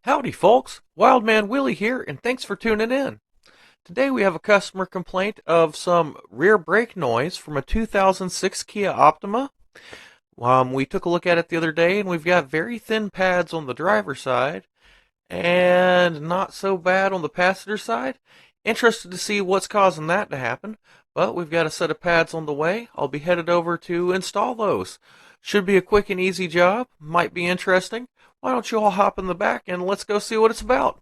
Howdy, folks. Wildman Willie here, and thanks for tuning in. Today we have a customer complaint of some rear brake noise from a 2006 Kia Optima. We took a look at it the other day, and we've got very thin pads on the driver's side and not so bad on the passenger side. Interested to see what's causing that to happen, but we've got a set of pads on the way. I'll be headed over to install those. Should be a quick and easy job. Might be interesting. Why don't you all hop in the back and let's go see what it's about?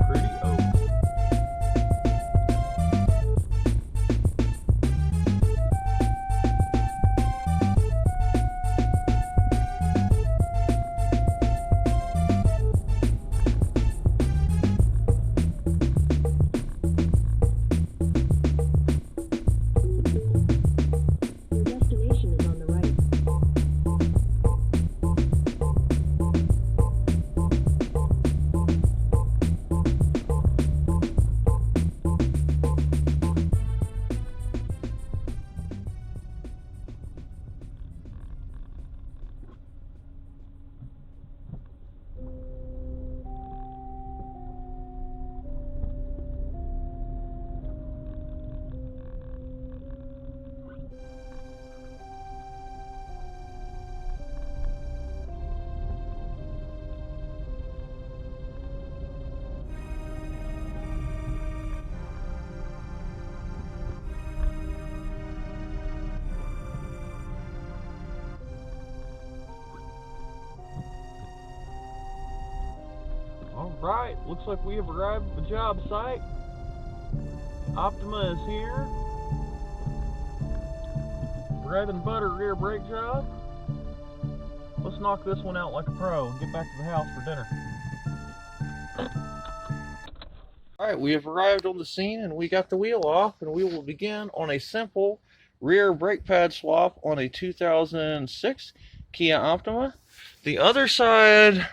Pretty oak. Your destination is on the right. Alright, looks like we have arrived at the job site. Optima is here. Bread and butter rear brake job. Let's knock this one out like a pro and get back to the house for dinner. Alright, we have arrived on the scene and we got the wheel off, and we will begin on a simple rear brake pad swap on a 2006 Kia Optima. The other side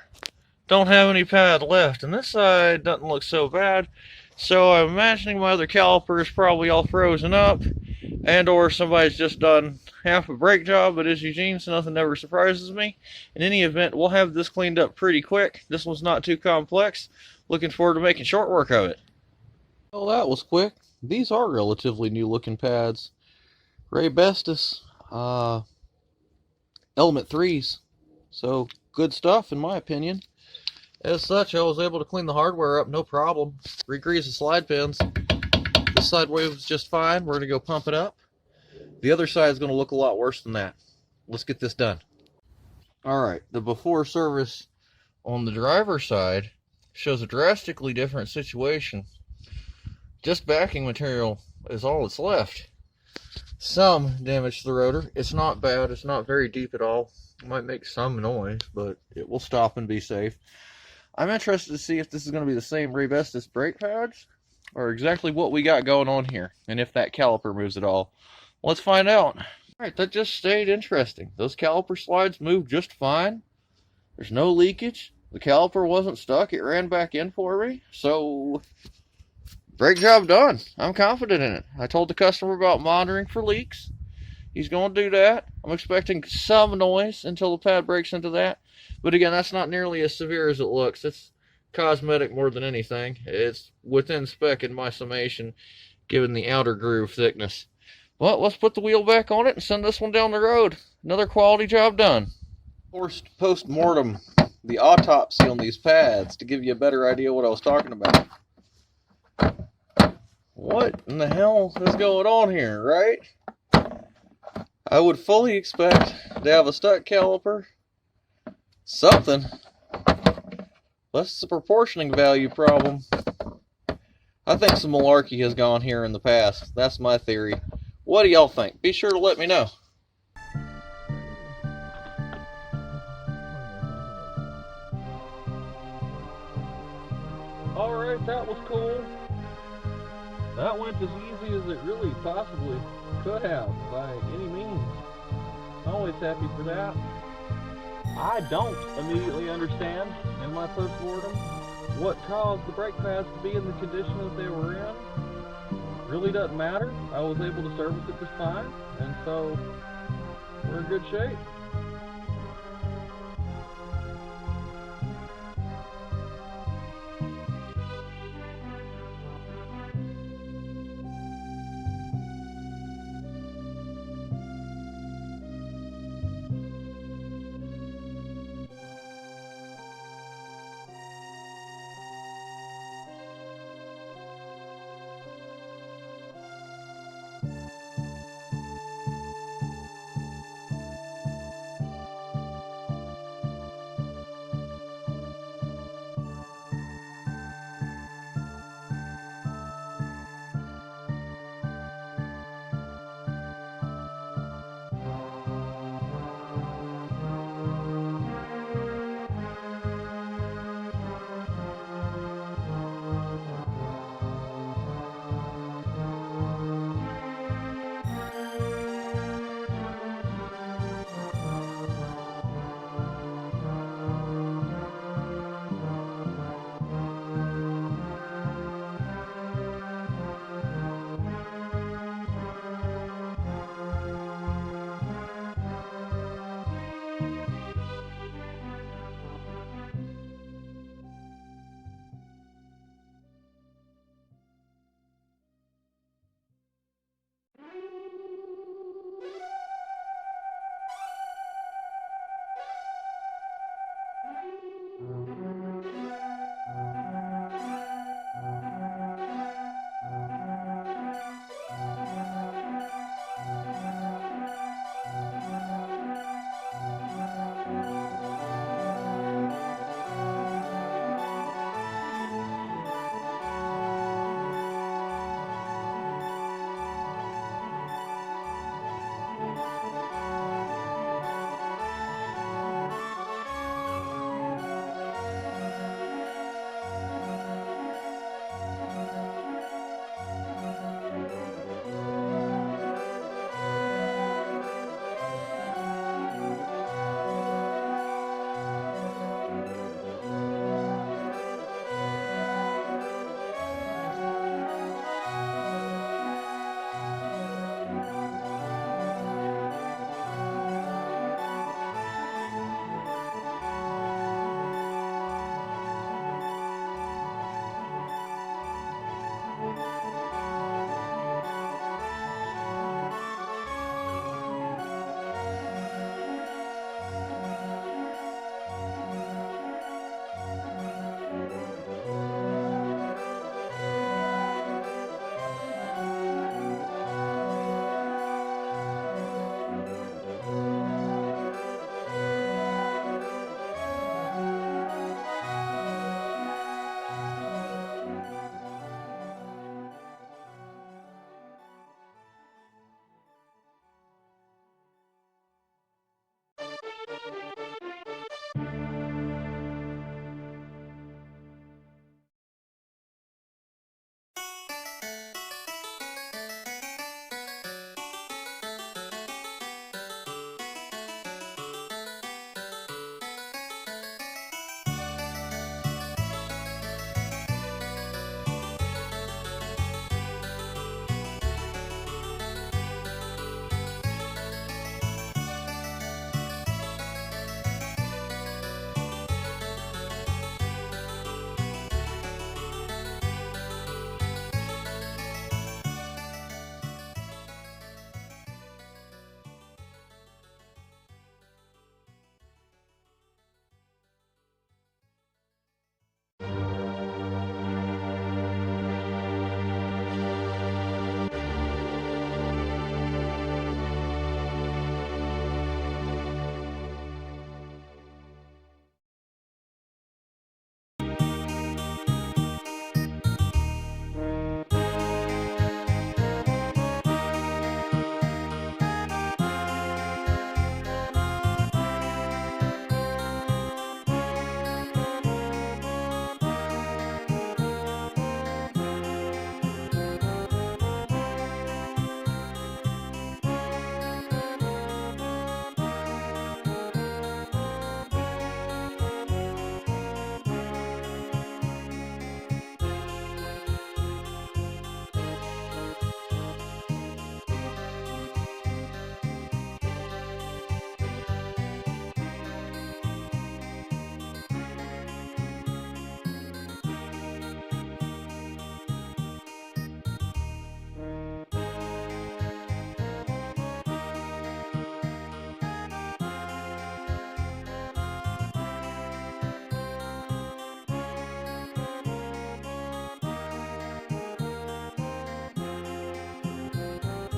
don't have any pad left, and this side doesn't look so bad. So I'm imagining my other caliper is probably all frozen up, and or somebody's just done half a brake job, but it's Eugene, so nothing ever surprises me. In any event, we'll have this cleaned up pretty quick. This one's not too complex. Looking forward to making short work of it. Well, that was quick. These are relatively new looking pads. Ray Bestis, Element 3s. So, good stuff in my opinion. As such, I was able to clean the hardware up no problem. Re-grease the slide pins. This side was just fine. We're going to go pump it up. The other side is going to look a lot worse than that. Let's get this done. Alright, the before service on the driver's side shows a drastically different situation. Just backing material is all that's left. Some damage to the rotor. It's not bad. It's not very deep at all. It might make some noise, but it will stop and be safe. I'm interested to see if this is going to be the same Ray Bestis brake pads, or exactly what we got going on here, and if that caliper moves at all. Let's find out. Alright, that just stayed interesting. Those caliper slides moved just fine. There's no leakage. The caliper wasn't stuck. It ran back in for me. So, brake job done. I'm confident in it. I told the customer about monitoring for leaks. He's going to do that. I'm expecting some noise until the pad breaks into that. But again, that's not nearly as severe as it looks. It's cosmetic more than anything. It's within spec in my summation, given the outer groove thickness. Well, let's put the wheel back on it and send this one down the road. Another quality job done. Post-mortem, the autopsy on these pads to give you a better idea what I was talking about. What in the hell is going on here, right? I would fully expect to have a stuck caliper, something. That's the proportioning value problem. I think some malarkey has gone here in the past. That's my theory. What do y'all think? Be sure to let me know. Alright, that was cool. That went as easy as it really possibly could have, by any means. I'm always happy for that. I don't immediately understand, in my post-mortem, what caused the brake pads to be in the condition that they were in. Really doesn't matter. I was able to service it just fine, and so we're in good shape.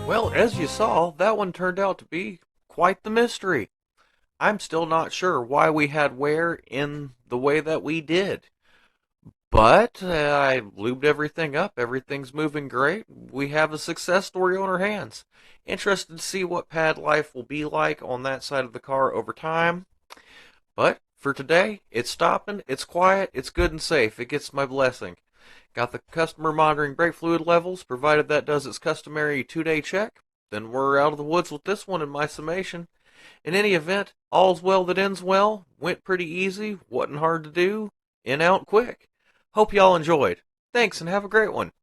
Well, as you saw, that one turned out to be quite the mystery. I'm still not sure why we had wear in the way that we did. But I lubed everything up. Everything's moving great. We have a success story on our hands. Interested to see what pad life will be like on that side of the car over time. But for today, it's stopping, it's quiet, it's good and safe. It gets my blessing. Got the customer monitoring brake fluid levels, provided that does its customary 2-day check. Then we're out of the woods with this one in my summation. In any event, all's well that ends well. Went pretty easy, wasn't hard to do, in out quick. Hope y'all enjoyed. Thanks and have a great one.